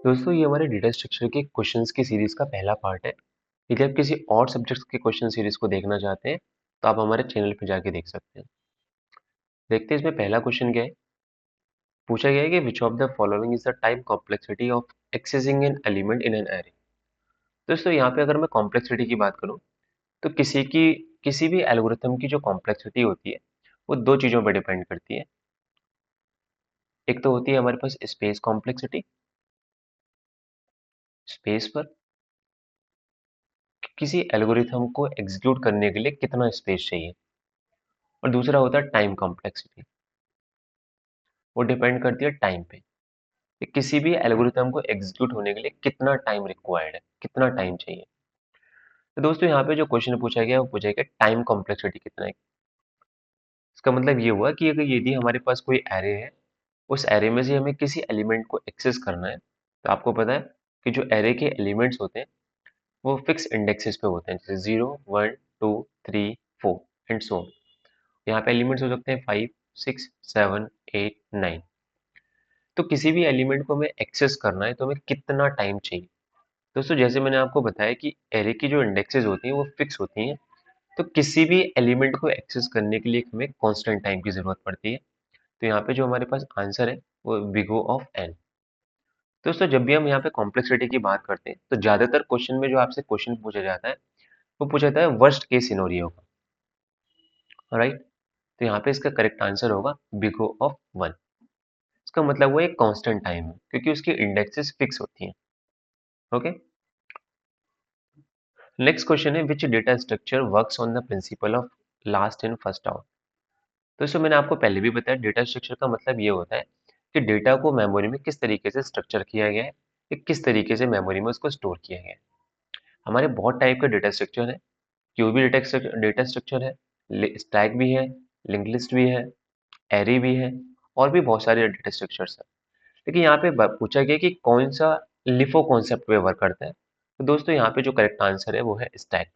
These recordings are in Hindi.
दोस्तों ये हमारे डेटा स्ट्रक्चर के क्वेश्चंस की सीरीज का पहला पार्ट है। यदि आप किसी और सब्जेक्ट्स के क्वेश्चन सीरीज को देखना चाहते हैं तो आप हमारे चैनल पर जाके देख सकते हैं। देखते हैं इसमें पहला क्वेश्चन क्या है। पूछा गया है कि विच of the following is the time complexity of accessing an element in an array. दोस्तों यहाँ पे अगर मैं कॉम्प्लेक्सिटी की बात करूँ तो किसी भी एल्गोरिथम की जो कॉम्प्लेक्सिटी होती है वो दो चीज़ों पर डिपेंड करती है। एक तो होती है हमारे पास स्पेस कॉम्प्लेक्सिटी, स्पेस पर किसी एल्गोरिथम को एग्जीक्यूट करने के लिए कितना स्पेस चाहिए, और दूसरा होता है टाइम कॉम्प्लेक्सिटी। वो डिपेंड करती है टाइम पे कि किसी भी एल्गोरिथम को एग्जीक्यूट होने के लिए कितना टाइम रिक्वायर्ड है, कितना टाइम चाहिए। तो दोस्तों यहाँ पे जो क्वेश्चन पूछा गया है वो पूछा गया टाइम कॉम्प्लेक्सिटी कितना है। इसका मतलब ये हुआ कि अगर यदि हमारे पास कोई एरे है, उस एरे में से हमें किसी एलिमेंट को एक्सेस करना है, तो आपको पता है कि जो एरे के एलिमेंट्स होते हैं वो फिक्स इंडेक्सेस पे होते हैं, जैसे 0 1 2 3 4 एंड सो ऑन। यहाँ पे एलिमेंट्स हो सकते हैं 5 6 7 8 9। तो किसी भी एलिमेंट को हमें एक्सेस करना है तो हमें कितना टाइम चाहिए। दोस्तों जैसे मैंने आपको बताया कि एरे की जो इंडेक्सेस होती हैं वो फिक्स होती हैं, तो किसी भी एलिमेंट को एक्सेस करने के लिए हमें कांस्टेंट टाइम की जरूरत पड़ती है। तो यहाँ पे जो हमारे पास आंसर है वो बिग O ऑफ एन। दोस्तों जब भी हम यहाँ पे कॉम्प्लेक्सिटी की बात करते हैं तो ज्यादातर क्वेश्चन में जो आपसे क्वेश्चन पूछा जाता है वो पूछा जाता है वर्स्ट केस सिनेरियो का। राइट, तो यहाँ पे इसका करेक्ट आंसर होगा बिग O ऑफ वन। इसका मतलब वो एक कांस्टेंट टाइम है क्योंकि उसकी इंडेक्सेस फिक्स होती हैं। ओके, नेक्स्ट क्वेश्चन है which data structure works on the principle of last in first out. तो इसमें मैंने आपको पहले भी बताया डेटा स्ट्रक्चर का मतलब ये होता है कि डेटा को मेमोरी में किस तरीके से स्ट्रक्चर किया गया है, कि किस तरीके से मेमोरी में उसको स्टोर किया गया है। हमारे बहुत टाइप का डेटा स्ट्रक्चर है। क्यू भी डेटा स्ट्रक्चर है, स्टैक भी है, लिंक लिस्ट भी है, एरे भी है, और भी बहुत सारे डेटा स्ट्रक्चर्स हैं। लेकिन यहाँ पे पूछा गया कि कौन सा लिफो कॉन्सेप्ट पे वर्क करता है। तो दोस्तों यहाँ पे जो करेक्ट आंसर है वो है स्टैक।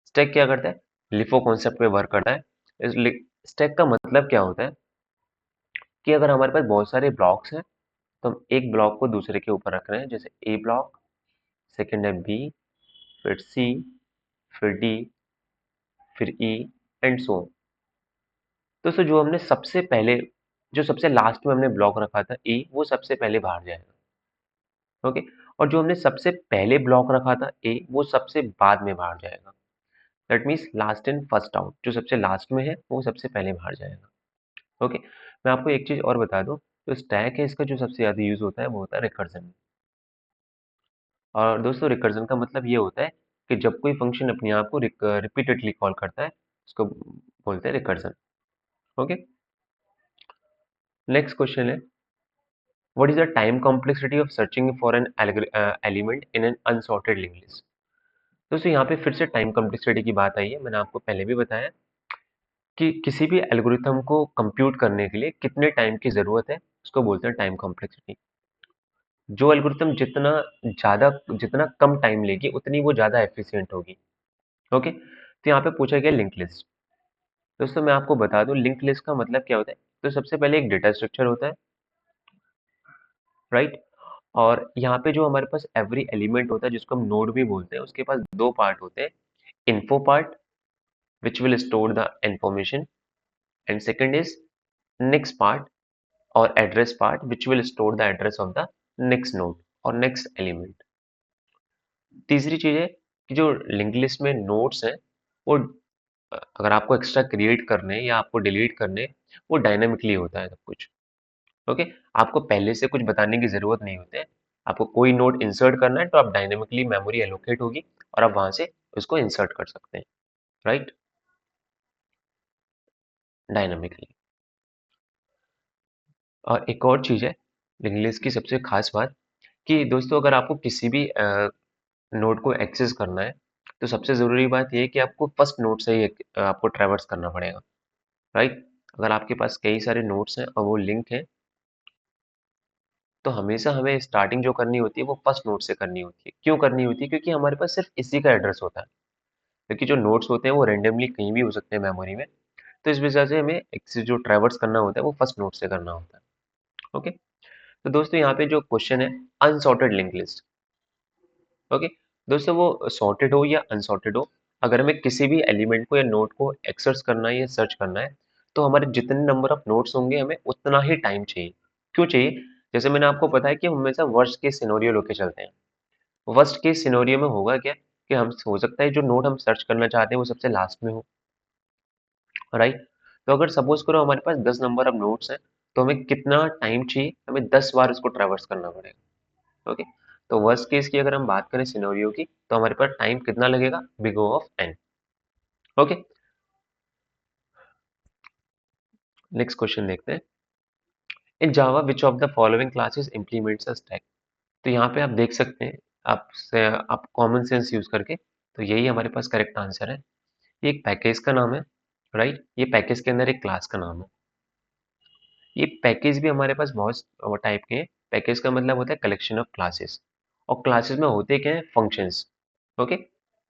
स्टैक क्या करता है, लिफो कॉन्सेप्ट पे वर्क करता है। इस स्टैक का मतलब क्या होता है कि अगर हमारे पास बहुत सारे ब्लॉक्स हैं तो हम एक ब्लॉक को दूसरे के ऊपर रख रहे हैं, जैसे ए ब्लॉक, सेकंड है बी, फिर सी, फिर डी, फिर ई एंड सो। दोस्तों जो हमने सबसे पहले, जो सबसे लास्ट में हमने ब्लॉक रखा था ए, वो सबसे पहले बाहर जाएगा। ओके, और जो हमने सबसे पहले ब्लॉक रखा था ए, वो सबसे बाद में बाहर जाएगा। That means last in first out, जो सबसे लास्ट में है वो सबसे पहले बाहर जाएगा। ओके, मैं आपको एक चीज और बता दूं, जो स्टैक है इसका जो सबसे ज्यादा यूज होता है वो होता है रिकर्जन। और दोस्तों रिकर्जन का मतलब ये होता है कि जब कोई फंक्शन अपने आप को रिपीटेडली कॉल करता है, उसको बोलते हैं रिकर्जन। ओके, नेक्स्ट क्वेश्चन है what is the time complexity of searching for an element in an unsorted link list. दोस्तों यहाँ पे फिर से टाइम कॉम्प्लेक्सिटी की बात आई है। मैंने आपको पहले भी बताया कि किसी भी एल्गोरिथम को कंप्यूट करने के लिए कितने टाइम की जरूरत है, उसको बोलते हैं टाइम कॉम्प्लेक्सिटी। जो एल्गोरिथम जितना कम टाइम लेगी उतनी वो ज्यादा एफिशिएंट होगी। ओके, तो यहाँ पे पूछा गया लिंक लिस्ट। दोस्तों मैं आपको बता दूं लिंक लिस्ट का मतलब क्या होता है। तो सबसे पहले एक डेटा स्ट्रक्चर होता है, राइट। और यहाँ पे जो हमारे पास एवरी एलिमेंट होता है जिसको हम नोड भी बोलते हैं, उसके पास दो पार्ट होते हैं। Info part which will store the information, and second is next part और address part which will store the address of the next node और नेक्स्ट एलिमेंट। तीसरी चीज है कि जो लिंक लिस्ट में नोड्स हैं वो अगर आपको एक्स्ट्रा क्रिएट करने हैं या आपको डिलीट करने हैं, वो डायनामिकली होता है सब कुछ। ओके, आपको पहले से कुछ बताने की जरूरत नहीं होती है। आपको कोई नोड इंसर्ट करना है तो आप डायनामिकली मेमोरी एलोकेट होगी और आप वहां से उसको इंसर्ट कर सकते हैं, राइट, डायनामिकली। और एक और चीज है लिंक लिस्ट की सबसे खास बात, कि दोस्तों अगर आपको किसी भी नोड को एक्सेस करना है तो सबसे जरूरी बात यह है कि आपको फर्स्ट नोड से ही आपको ट्रैवर्स करना पड़ेगा, राइट। अगर आपके पास कई सारे नोड्स हैं और वो लिंक है तो हमेशा हमें स्टार्टिंग जो करनी होती है वो फर्स्ट नोड से करनी होती है। क्यों करनी होती है, क्योंकि हमारे पास सिर्फ इसी का एड्रेस होता है, क्योंकि जो नोड्स होते हैं वो रेंडमली कहीं भी हो सकते हैं मेमोरी में। तो इस वजह से हमें एक्सेस जो ट्रैवर्स करना होता है वो फर्स्ट नोड से करना होता है। ओके, तो दोस्तों यहाँ पे जो क्वेश्चन है अनसॉर्टेड लिंक लिस्ट। ओके, दोस्तों वो सॉर्टेड हो या अनसॉर्टेड हो, अगर हमें किसी भी एलिमेंट को या नोड को एक्सेस करना है या सर्च करना है, तो हमारे जितने नंबर ऑफ नोड्स होंगे हमें उतना ही टाइम चाहिए। क्यों चाहिए? जैसे मैंने आपको बताया कि हम हमेशा वर्स्ट केस सिनेरियो लेके चलते हैं। वर्स्ट केस सिनेरियो में होगा क्या कि हम हो सकता है जो नोड हम सर्च करना चाहते हैं वो सबसे लास्ट में हो, राइट? तो अगर सपोज करो हमारे पास 10 नंबर ऑफ नोड्स हैं, तो हमें कितना टाइम चाहिए? हमें 10 बार उसको ट्रैवर्स करना पड़ेगा। ओके, तो वर्स्ट केस की अगर हम बात करें सिनेरियो की, तो हमारे पास टाइम कितना लगेगा? Big O of n। Okay, next question देखते हैं। In Java which of the following classes implements a stack. तो यहाँ पे आप देख सकते हैं, आप कॉमन सेंस यूज करके, तो यही हमारे पास करेक्ट आंसर है। ये एक पैकेज का नाम है, राइट? ये पैकेज के अंदर एक क्लास का नाम है। ये पैकेज भी हमारे पास बहुत टाइप के हैं। पैकेज का मतलब होता है कलेक्शन ऑफ क्लासेस, और क्लासेस में होते क्या है? Functions. Okay,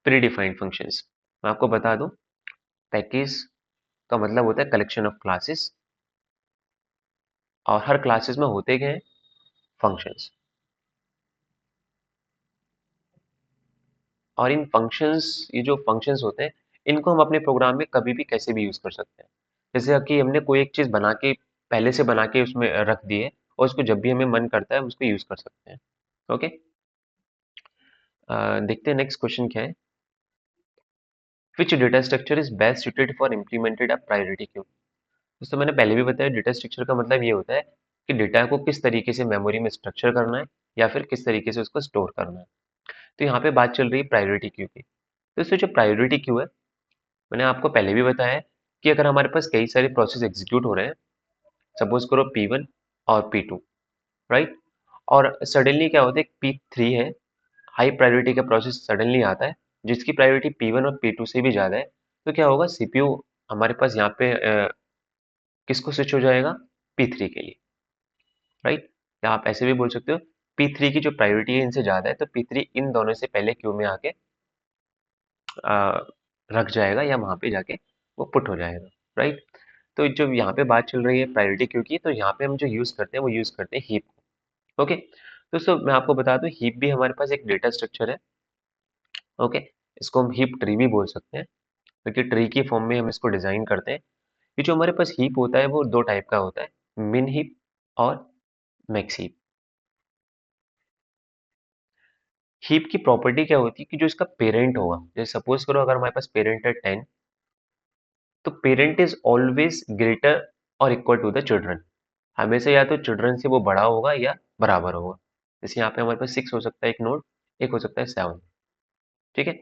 pre defined functions. मैं आपको बता दूं, पैकेज का मतलब होता है कलेक्शन ऑफ क्लासेस, और हर क्लासेस में होते क्या हैं? फंक्शंस। और इन फंक्शंस, ये जो फंक्शंस होते हैं, इनको हम अपने प्रोग्राम में कभी भी कैसे भी यूज कर सकते हैं। जैसे कि हमने कोई एक चीज बना के, पहले से बना के उसमें रख दी है, और उसको जब भी हमें मन करता है हम उसको यूज कर सकते हैं। ओके, देखते हैं नेक्स्ट क्वेश्चन क्या है। Which data structure is best suited for implemented a priority queue। दोस्तों मैंने पहले भी बताया, डेटा स्ट्रक्चर का मतलब ये होता है कि डेटा को किस तरीके से मेमोरी में स्ट्रक्चर करना है, या फिर किस तरीके से उसको स्टोर करना है। तो यहाँ पे बात चल रही है प्रायोरिटी क्यू की। दोस्तों जो प्रायोरिटी क्यू है, मैंने आपको पहले भी बताया है कि अगर हमारे पास कई सारे प्रोसेस एग्जीक्यूट हो रहे हैं, सपोज करो P1 और P2, राइट? और सडनली क्या होता है, P3 है, हाई प्रायोरिटी का प्रोसेस सडनली आता है, जिसकी प्रायोरिटी P1 और P2 से भी ज़्यादा है। तो क्या होगा, सीपीयू हमारे पास यहाँ पे किसको स्विच हो जाएगा? P3 के लिए, राइट? या आप ऐसे भी बोल सकते हो, P3 की जो प्रायोरिटी है इनसे ज़्यादा है, तो P3 इन दोनों से पहले क्यू में आके अ, रख जाएगा, या वहाँ पे जाके वो पुट हो जाएगा, राइट? तो जो यहाँ पे बात चल रही है प्रायोरिटी क्यू की, तो यहाँ पे हम जो यूज़ करते हैं वो यूज़ करते हैं हीप। ओके, दोस्तों मैं आपको बता दूं, हीप भी हमारे पास एक डेटा स्ट्रक्चर है। ओके, इसको हम हीप ट्री भी बोल सकते हैं, क्योंकि ट्री की फॉर्म में हम इसको डिजाइन करते हैं। ये जो हमारे पास हीप होता है वो दो टाइप का होता है, मिन हीप और मैक्स हीप। हीप की प्रॉपर्टी क्या होती है कि जो इसका पेरेंट होगा, जैसे सपोज करो अगर हमारे पास पेरेंट है 10, तो पेरेंट इज ऑलवेज ग्रेटर और इक्वल टू द चिल्ड्रन। हमेशा या तो चिल्ड्रन से वो बड़ा होगा या बराबर होगा। जैसे यहाँ पे हमारे पास 6 हो सकता है एक नोड, एक हो सकता है 7। ठीक है,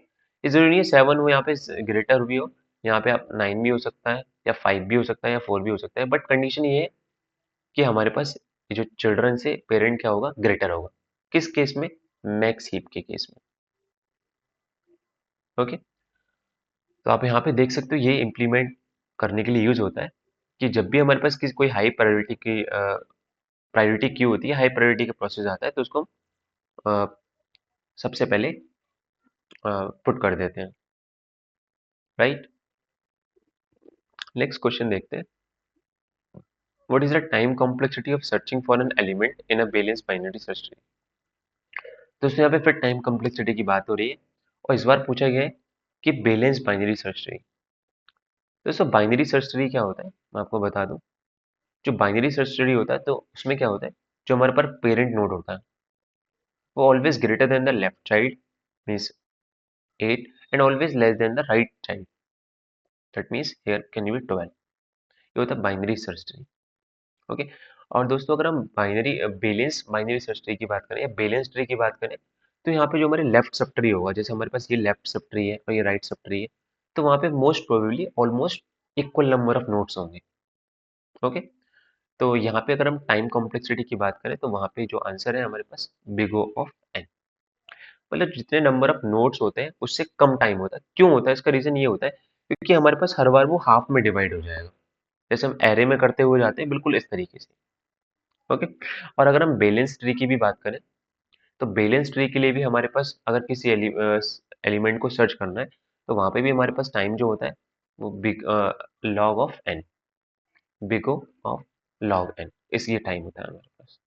ये जरूरी नहीं है 7 हो यहाँ पे ग्रेटर भी हो, यहाँ पे आप 9 भी हो सकता है, या 5 भी हो सकता है, या 4 भी हो सकता है, बट कंडीशन ये है कि हमारे पास ये जो चिल्ड्रन से पेरेंट क्या होगा? ग्रेटर होगा। किस केस में? मैक्स हीप के केस में। ओके, तो आप यहाँ पे देख सकते हो, ये इम्प्लीमेंट करने के लिए यूज होता है कि जब भी हमारे पास किसी कोई हाई प्रायोरिटी की प्रायोरिटी क्यू होती है, हाई प्रायोरिटी का प्रोसेस आता है, तो उसको हम सबसे पहले पुट कर देते हैं, राइट? नेक्स्ट क्वेश्चन देखते हैं। What is the time complexity of searching for an element in a balance binary search tree. तो इसमें यहाँ पे फिर टाइम कॉम्प्लेक्सिटी की बात हो रही है, और इस बार पूछा गया है कि बैलेंस बाइनरी सर्च ट्री। दोस्तों बाइनरी सर्च ट्री क्या होता है, मैं आपको बता दूं। जो बाइनरी सर्च ट्री होता है, तो उसमें क्या होता है, जो हमारे पास पेरेंट नोड होता है, वो always greater than the left child, means 8, and always less than the right child, that means here can be 12। ये होता है बाइनरी सर्च ट्री। ओके, और दोस्तों अगर हम binary balance binary search tree की बात करें या बैलेंस ट्री की बात करें, तो यहाँ पे जो हमारे लेफ्ट सब ट्री होगा, जैसे हमारे पास ये लेफ्ट सब ट्री है और ये राइट सब ट्री है, तो वहाँ पे most probably almost equal number of nodes होंगे। ओके, तो यहाँ पे अगर हम टाइम कॉम्प्लेक्सिटी की बात करें, तो वहाँ पे जो आंसर है हमारे पास बिग O ऑफ n। मतलब जितने नंबर ऑफ नोड्स होते हैं उससे कम टाइम होता है। क्यों होता है? इसका रीजन ये होता है क्योंकि हमारे पास हर बार वो हाफ में डिवाइड हो जाएगा, जैसे हम एरे में करते हुए जाते हैं, बिल्कुल इस तरीके से। ओके, और अगर हम बैलेंस ट्री की भी बात करें, तो बैलेंस ट्री के लिए भी हमारे पास अगर किसी एलिमेंट को सर्च करना है, तो वहां पे भी हमारे पास टाइम जो होता है वो big log of N, big O of log N, इसलिए टाइम होता है हमारे पास।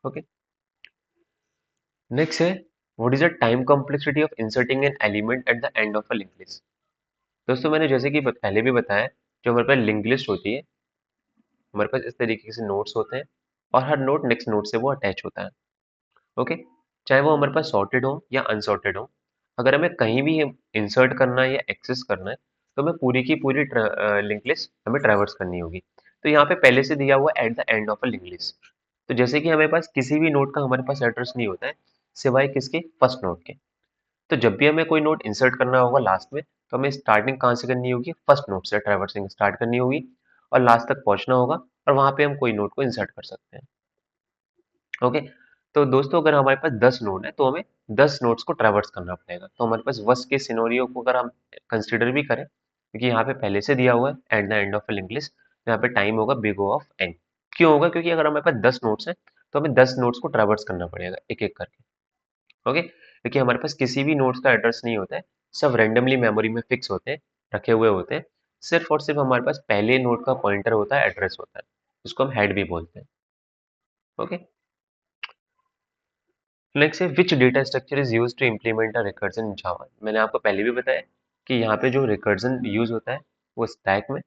ओके, नेक्स्ट है what is the time complexity of inserting an element at the end of a link list. दोस्तों मैंने जैसे कि पहले भी बताया, जो हमारे पास लिंक लिस्ट होती है, हमारे पास इस तरीके से नोड्स होते हैं और हर नोड नेक्स्ट नोड से वो अटैच होता है। ओके, चाहे वो हमारे पास सॉर्टेड हो या अनसॉर्टेड हो, अगर हमें कहीं भी इंसर्ट करना है या एक्सेस करना है तो हमें पूरी की पूरी लिंक लिस्ट हमें ट्रैवर्स करनी होगी। तो यहाँ पे पहले से दिया हुआ eight the end of a link list. तो जैसे कि हमारे पास किसी भी नोड का हमारे पास एड्रेस नहीं होता है सिवाय किसके, फर्स्ट नोड के। तो जब भी हमें कोई नोड इंसर्ट करना होगा लास्ट में, तो हमें स्टार्टिंग कहाँ से करनी होगी, फर्स्ट नोड से ट्रैवर्सिंग स्टार्ट करनी होगी और लास्ट तक पहुंचना होगा, और वहां पे हम कोई नोड को इंसर्ट कर सकते हैं। ओके, तो दोस्तों अगर हमारे पास 10 नोड है तो हमें 10 नोड्स को ट्रैवर्स करना पड़ेगा। तो हमारे पास वर्स्ट के सिनेरियो को अगर हम कंसीडर भी करें, क्योंकि यहाँ पे पहले से दिया हुआ है eight the end of a link list, तो यहाँ पे टाइम होगा बिग O ऑफ n। क्यों होगा, क्योंकि अगर हमारे पास 10 नोड्स हैं तो हमें 10 नोड्स को ट्रैवर्स करना पड़ेगा एक एक करके। ओके, क्योंकि हमारे पास किसी भी नोड्स का एड्रेस नहीं होता है, सब रैंडमली मेमोरी में फिक्स होते हैं, रखे हुए होते हैं। सिर्फ और सिर्फ हमारे पास पहले नोड का पॉइंटर होता है, एड्रेस होता है, जिसको हम हेड भी बोलते हैं। ओके, नेक्स्ट है which data structure is use to implement a recursion in Java. मैंने आपको पहले भी बताया कि यहाँ पे जो रिकर्जन यूज होता है वो स्टैक में।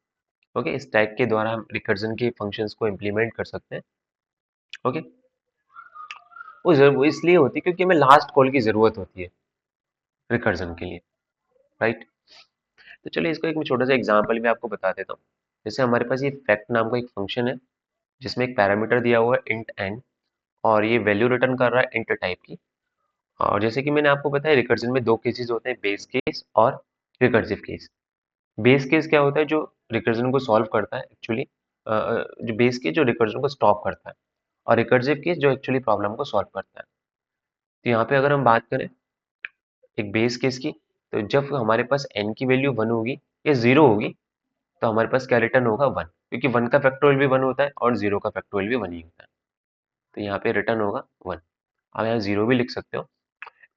ओके, स्टैक के द्वारा हम रिकर्जन के फंक्शंस को इम्प्लीमेंट कर सकते हैं। ओके, वो इसलिए होती है क्योंकि हमें लास्ट कॉल की जरूरत होती है रिकर्जन के लिए, राइट। तो चलिए इसको एक मैं छोटा सा एग्जांपल भी आपको बता देता हूँ। जैसे हमारे पास ये फैक्ट नाम का एक फंक्शन है जिसमें एक पैरामीटर दिया हुआ है इंट n, और ये वैल्यू रिटर्न कर रहा है इंट टाइप की। और जैसे कि मैंने आपको बताया रिकर्जन में दो केसेस होते हैं, बेस केस और रिकर्सिव केस। बेस केस क्या होता है, जो रिकर्जन को सॉल्व करता है एक्चुअली, जो बेस केस जो रिकर्जन को स्टॉप करता है, और रिकर्सिव केस जो एक्चुअली प्रॉब्लम को सॉल्व करता है। तो यहाँ पे अगर हम बात करें एक बेस केस की, तो जब हमारे पास n की वैल्यू 1 होगी या 0 होगी, तो हमारे पास क्या रिटर्न होगा, 1, क्योंकि 1 का फैक्टोरियल भी 1 होता है और 0 का फैक्टोरियल भी 1 ही होता है। तो यहाँ पे रिटर्न होगा 1। आप यहाँ 0 भी लिख सकते हो।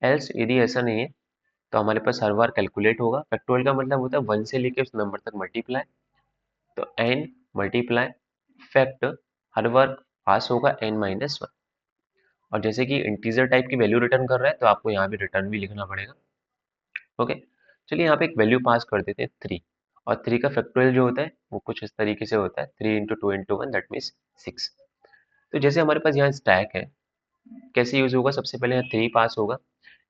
एल्स यदि ऐसा नहीं है तो हमारे पास हर बार कैलकुलेट होगा। फैक्टोरियल का मतलब होता है 1 से लेके उस नंबर तक मल्टीप्लाई। तो n मल्टीप्लाई फैक्ट हर बार पास होगा n-1। और जैसे कि इंटीजर टाइप की वैल्यू रिटर्न कर रहा है तो आपको यहाँ भी रिटर्न भी लिखना पड़ेगा। ओके, चलिए यहाँ पे एक वैल्यू पास कर देते हैं 3। और 3 का फैक्टोरियल जो होता है वो कुछ इस तरीके से होता है, 3 इंटू 2 इंटू 1 दैट मीन्स 6। तो जैसे हमारे पास यहाँ स्टैक है, कैसे यूज होगा, सबसे पहले यहाँ 3 पास होगा।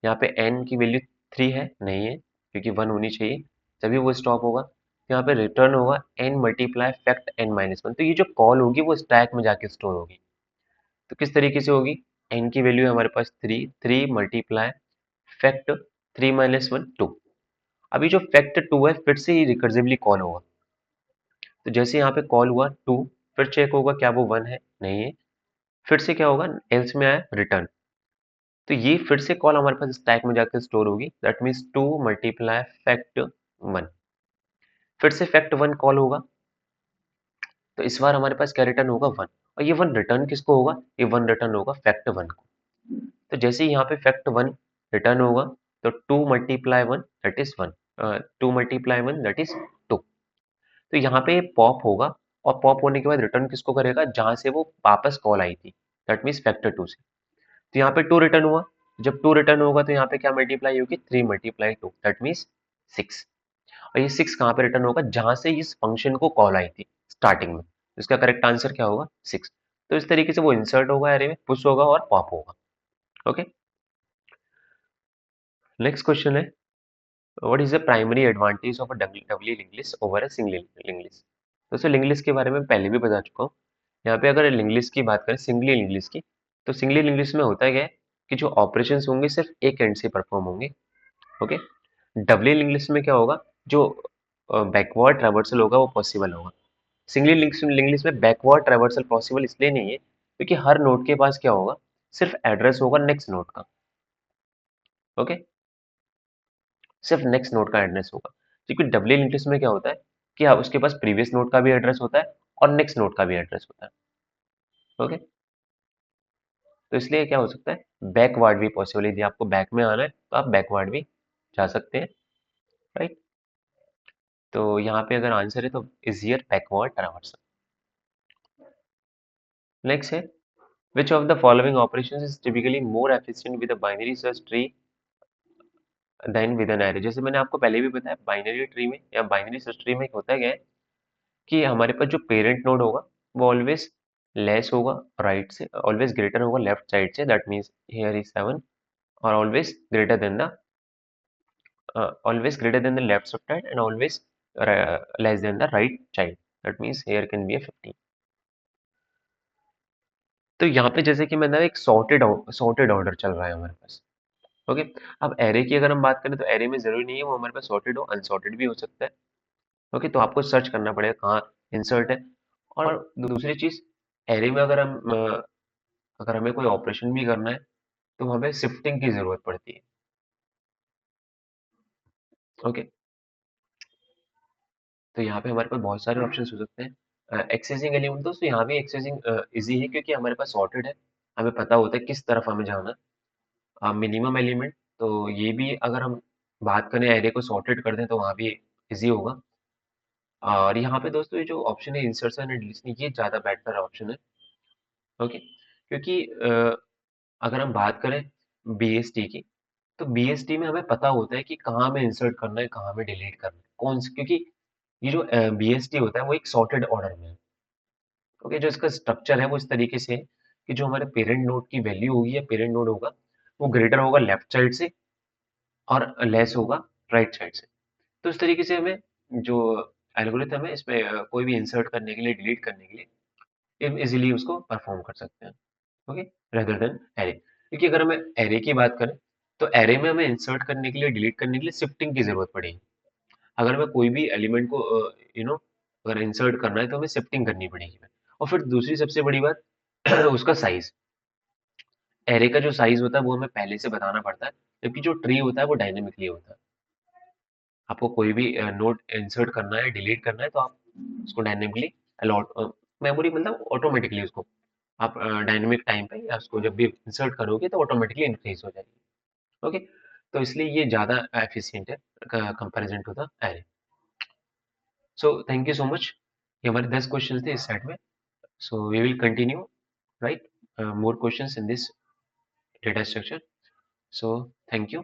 यहाँ पे n की वैल्यू 3 है, नहीं है क्योंकि 1 होनी चाहिए, तभी वो स्टॉप होगा। यहाँ पे रिटर्न होगा n मल्टीप्लाई फैक्ट n-1। तो ये जो कॉल होगी वो स्टैक में जाके स्टोर होगी। तो किस तरीके से होगी, n की वैल्यू है हमारे पास 3, 3 मल्टीप्लाई फैक्ट 3-1 2। अभी जो फैक्ट 2 है फिर से ही रिकर्सिवली कॉल होगा। तो जैसे यहाँ पे कॉल हुआ 2, फिर चेक होगा क्या वो 1 है, नहीं है, फिर से क्या होगा, एल्स में आया रिटर्न। तो ये फिर से कॉल हमारे पास स्टैक में जाकर स्टोर होगी, दैट मीन्स 2 मल्टीप्लाई फैक्ट 1। फिर से फैक्ट 1 कॉल होगा, तो इस बार हमारे पास क्या रिटर्न होगा, 1। और ये 1 रिटर्न किसको होगा, ये 1 रिटर्न होगा फैक्ट 1 को। तो जैसे ही यहाँ पे फैक्ट 1 रिटर्न होगा, तो 2 multiply 1 that is 1, 2 multiply 1 that is 2। तो यहाँ पे पॉप होगा, और पॉप होने के बाद रिटर्न किसको करेगा, जहां से वो वापस कॉल आई थी, दैट मीन्स फैक्टर 2 से। तो यहाँ पे 2 रिटर्न हुआ, जब 2 रिटर्न होगा तो यहाँ पे क्या मल्टीप्लाई होगी, 3 मल्टीप्लाई 2 दैट मीन्स 6। और ये 6 कहाँ पे रिटर्न होगा, जहां से इस फंक्शन को कॉल आई थी स्टार्टिंग में। इसका करेक्ट आंसर क्या होगा, 6। तो इस तरीके से वो इंसर्ट होगा एरे में, पुश होगा और पॉप होगा। ओके, नेक्स्ट क्वेश्चन है what is the primary advantage of a doubly link list over a single link list. दोस्तों लिंक लिस्ट के बारे में पहले भी बता चुका हूँ। यहाँ पे अगर लिंक लिस्ट की बात करें, सिंगली लिंक लिस्ट की, तो सिंगली लिंक लिस्ट में होता क्या है कि जो ऑपरेशंस होंगे सिर्फ एक एंड से परफॉर्म होंगे। ओके, डबली लिंक लिस्ट में क्या होगा, जो बैकवर्ड ट्रैवर्सल होगा वो पॉसिबल होगा। सिंगली लिंक लिस्ट में बैकवर्ड ट्रैवर्सल पॉसिबल इसलिए नहीं है क्योंकि हर नोड के पास क्या होगा, सिर्फ एड्रेस होगा नेक्स्ट नोड का। ओके, सिर्फ नेक्स्ट नोड का एड्रेस होगा। क्योंकि डबली लिंक लिस्ट में क्या होता है कि हाँ, उसके पास प्रीवियस नोड का भी एड्रेस होता है और नेक्स्ट नोड का भी एड्रेस होता है। ओके, तो इसलिए क्या हो सकता है, बैकवर्ड भी पॉसिबल है। यदि आपको बैक में आना है तो आप बैकवर्ड भी जा सकते हैं, राइट। तो यहाँ पे अगर आंसर है तो इजियर बैकवर्ड ट्रैवर्सल। नेक्स्ट है which of the following operations is typically more efficient with a binary search tree than with an array. जैसे मैंने आपको पहले भी बताया, बाइनरी ट्री में या बाइनरी सर्च ट्री में होता क्या है कि हमारे पास जो पेरेंट नोड होगा वो ऑलवेज लेस होगा राइट से, ऑलवेज ग्रेटर होगा लेफ्ट साइड से, दैट मीन्स हियर इज 7, और always greater than the left subtract and always less than the right child, that means here can be a 15। तो यहाँ पे जैसे कि मैंने एक सॉर्टेड ऑर्डर चल रहा है हमारे पास। ओके, अब एरे की अगर हम बात करें तो एरे में जरूरी नहीं है वो हमारे पास सॉर्टेड हो, अनसॉर्टेड भी हो सकता है। ओके, तो आपको सर्च करना पड़ेगा कहाँ इंसर्ट है। और दूसरी चीज, एरे में अगर हमें कोई ऑपरेशन भी करना है तो हमें शिफ्टिंग की जरूरत पड़ती है। ओके, तो यहाँ पे हमारे पास बहुत सारे ऑप्शन हो सकते हैं। एक्सेसिंग एलिमेंट, दोस्तों यहाँ भी एक्सेसिंग इजी है क्योंकि हमारे पास सॉर्टेड है, हमें पता होता है किस तरफ हमें जाना है। मिनिमम एलिमेंट, तो ये भी अगर हम बात करें एरे को सॉर्टेड कर दें तो वहाँ भी इजी होगा। और यहाँ पे दोस्तों ये जो ऑप्शन है इंसर्शन एंड डिलीशन, ये ज़्यादा बेटर ऑप्शन है। ओके, क्योंकि अगर हम बात करें बीएसटी की, तो बीएसटी में हमें पता होता है कि कहाँ हमें इंसर्ट करना है, कहाँ हमें डिलीट करना है, कौन सी, क्योंकि ये जो बीएसटी होता है वो एक सॉर्टेड ऑर्डर में है। ओके, जो इसका स्ट्रक्चर है वो इस तरीके से है कि जो हमारे पेरेंट नोड की वैल्यू होगी या पेरेंट नोड होगा वो ग्रेटर होगा लेफ्ट साइड से और लेस होगा राइट साइड से। तो इस तरीके से हमें जो एल्गोरिथम है इसमें कोई भी इंसर्ट करने के लिए, डिलीट करने के लिए इजीली उसको परफॉर्म कर सकते हैं। ओके, रेदर देन एरे, क्योंकि अगर हमें एरे की बात करें तो एरे में हमें इंसर्ट करने के लिए, डिलीट करने के लिए शिफ्टिंग की जरूरत पड़ेगी। अगर हमें कोई भी एलिमेंट को यू नो अगर इंसर्ट करना है तो हमें शिफ्टिंग करनी पड़ेगी। और फिर दूसरी सबसे बड़ी बात उसका साइज, एरे का जो साइज होता है वो हमें पहले से बताना पड़ता है, जबकि जो ट्री होता है वो डायनेमिकली होता है। आपको कोई भी नोड इंसर्ट करना है, डिलीट करना है तो आप उसको डायनेमिकली अलॉट, मेमोरी मतलब ऑटोमेटिकली उसको आप डायनेमिक टाइम पे या उसको जब भी इंसर्ट करोगे तो ऑटोमेटिकली इंक्रीज हो जाएगी। ओके, तो इसलिए ये ज़्यादा एफिशिएंट है comparison to the array. So thank you so much. ये हमारे 10 क्वेश्चन थे इस सेट में। So we will continue right more questions in this data structure. So thank you.